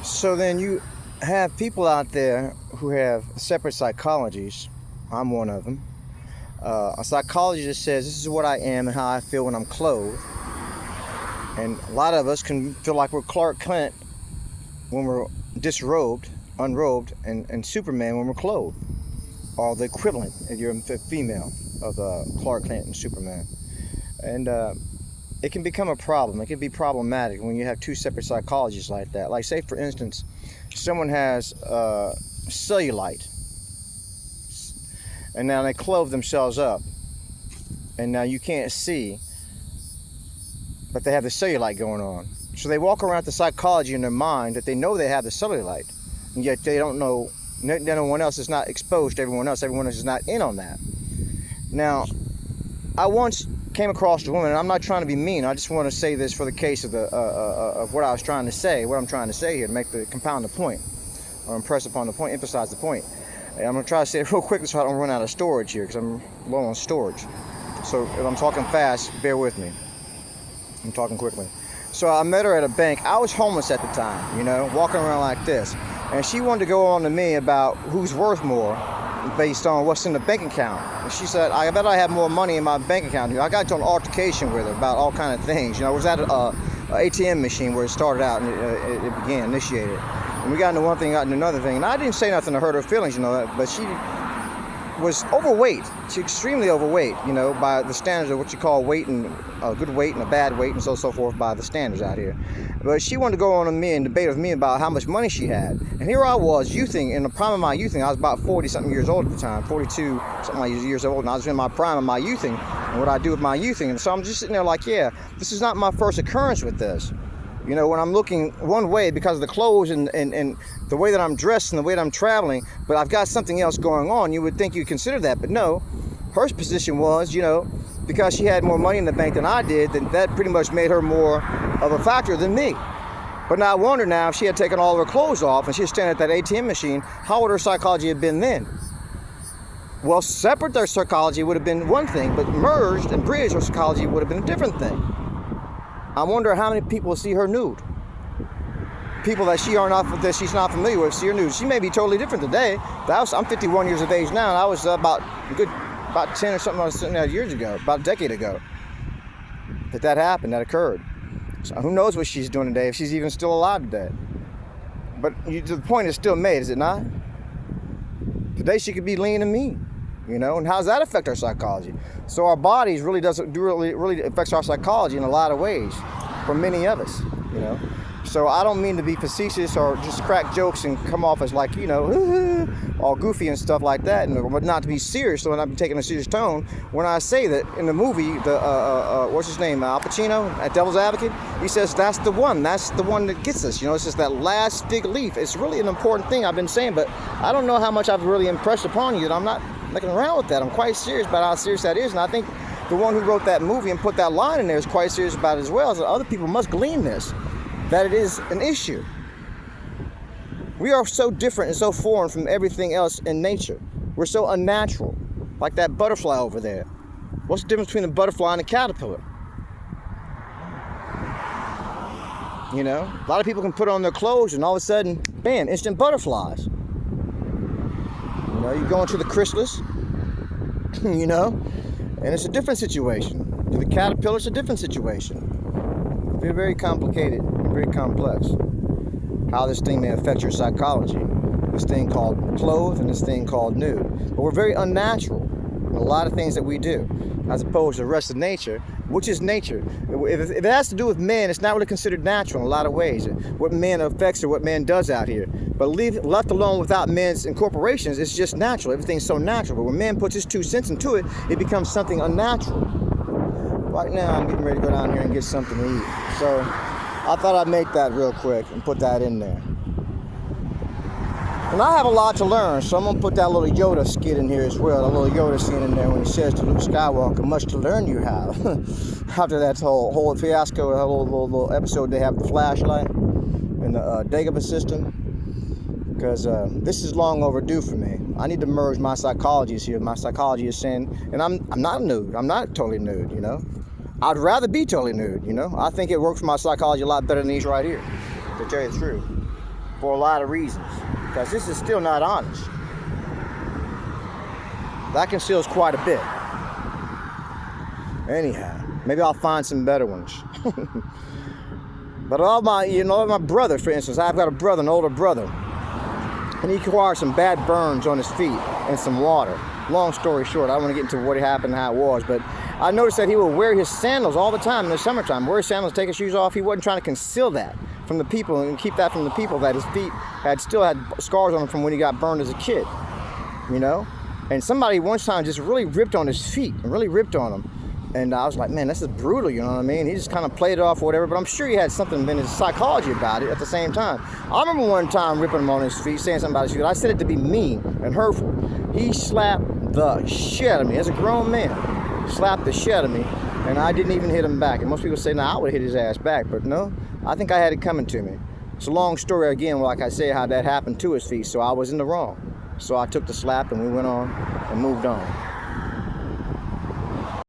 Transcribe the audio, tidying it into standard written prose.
So then you have people out there who have separate psychologies. I'm one of them. A psychologist says this is what I am and how I feel when I'm clothed. And a lot of us can feel like we're Clark Kent when we're disrobed, unrobed, and Superman when we're clothed. Or the equivalent, if you're a female, of Clark Kent and Superman. And it can become a problem. It can be problematic when you have two separate psychologies like that. Like, say, for instance, someone has cellulite, and now they clothe themselves up, and now you can't see, but they have the cellulite going on. So they walk around with the psychology in their mind that they know they have the cellulite, and yet they don't know. No one else is not exposed to everyone else. Everyone else is not in on that. Now, I once came across a woman, and I'm not trying to be mean. I just want to say this for the case of of what I was trying to say, what I'm trying to say here, to compound the point, or impress upon the point, emphasize the point. And I'm going to try to say it real quickly so I don't run out of storage here, because I'm low on storage. So if I'm talking fast, bear with me. I'm talking quickly. So I met her at a bank. I was homeless at the time, walking around like this. And she wanted to go on to me about who's worth more based on what's in the bank account. And she said, I bet I have more money in my bank account. I got into an altercation with her about all kind of things. I was at an ATM machine where it started out and it began, initiated. And we got into one thing, got into another thing. And I didn't say nothing to hurt her feelings, but she was overweight. She's extremely overweight, by the standards of what you call weight, and a good weight and a bad weight, and so forth, by the standards out here. But she wanted to go on to me and debate with me about how much money she had. And here I was, youthing, in the prime of my youthing. I was about 40-something years old at the time, 42 something like years old, and I was in my prime of my youthing, and what I do with my youthing. And so I'm just sitting there like, yeah, this is not my first occurrence with this. When I'm looking one way because of the clothes and the way that I'm dressed and the way that I'm traveling, but I've got something else going on, you would think you'd consider that. But no, her position was, because she had more money in the bank than I did, then that pretty much made her more of a factor than me. But now I wonder now, if she had taken all of her clothes off and she was standing at that ATM machine, how would her psychology have been then? Well, separate their psychology would have been one thing, but merged and bridged, her psychology would have been a different thing. I wonder how many people see her nude. People that she's not familiar with see her nude. She may be totally different today. I'm 51 years of age now, and I was about 10 or something years ago, about a decade ago, that happened, that occurred. So who knows what she's doing today, if she's even still alive today. But the point is still made, is it not? Today she could be lean and mean. And how does that affect our psychology? So our bodies really affects our psychology in a lot of ways, for many of us, So I don't mean to be facetious or just crack jokes and come off as like, all goofy and stuff like that, but not to be serious, so I'm not taking a serious tone when I say that in the movie, what's his name, Al Pacino, at Devil's Advocate, he says that's the one that gets us, it's just that last fig leaf. It's really an important thing I've been saying, but I don't know how much I've really impressed upon you that I'm not making around with that. I'm quite serious about how serious that is, and I think the one who wrote that movie and put that line in there is quite serious about it as well, so other people must glean this, that it is an issue. We are so different and so foreign from everything else in nature. We're so unnatural, like that butterfly over there. What's the difference between a butterfly and a caterpillar? A lot of people can put on their clothes and all of a sudden, bam, instant butterflies. You go into the chrysalis, and it's a different situation. The caterpillar, it's a different situation. Very, very complicated, very complex. How this thing may affect your psychology. This thing called clothed and this thing called nude. But we're very unnatural in a lot of things that we do, as opposed to the rest of nature, which is nature. If it has to do with men, it's not really considered natural in a lot of ways. What man affects or what man does out here. But left alone without men's incorporations, it's just natural. Everything's so natural. But when man puts his 2 cents into it, it becomes something unnatural. Right now, I'm getting ready to go down here and get something to eat. So I thought I'd make that real quick and put that in there. And I have a lot to learn, so I'm going to put that little Yoda skit in here as well. A little Yoda scene in there when he says to Luke Skywalker, much to learn you have. After that whole fiasco, a little episode they have the flashlight in the Dagobah system. Because this is long overdue for me. I need to merge my psychologies here. My psychology is saying, and I'm not nude. I'm not totally nude, I'd rather be totally nude, I think it works for my psychology a lot better than these right here, to tell you the truth. for a lot of reasons, because this is still not honest. That conceals quite a bit. Anyhow, maybe I'll find some better ones. But all my, my brother, for instance, I've got a brother, an older brother, and he acquired some bad burns on his feet and some water. Long story short, I don't want to get into what happened and how it was, but I noticed that he would wear his sandals all the time in the summertime. Wear his sandals, take his shoes off. He wasn't trying to conceal that from the people and keep that from the people, that his feet still had scars on them from when he got burned as a kid, And somebody one time just really ripped on his feet and really ripped on him. And I was like, man, this is brutal, you know what I mean? He just kind of played it off or whatever, but I'm sure he had something in his psychology about it at the same time. I remember one time ripping him on his feet, saying something about his feet. I said it to be mean and hurtful. He slapped the shit out of me as a grown man. Slapped the shit out of me, and I didn't even hit him back. And most people say, I would hit his ass back, but no, I think I had it coming to me. It's a long story again, like I say, how that happened to his feet, so I was in the wrong. So I took the slap and we went on and moved on.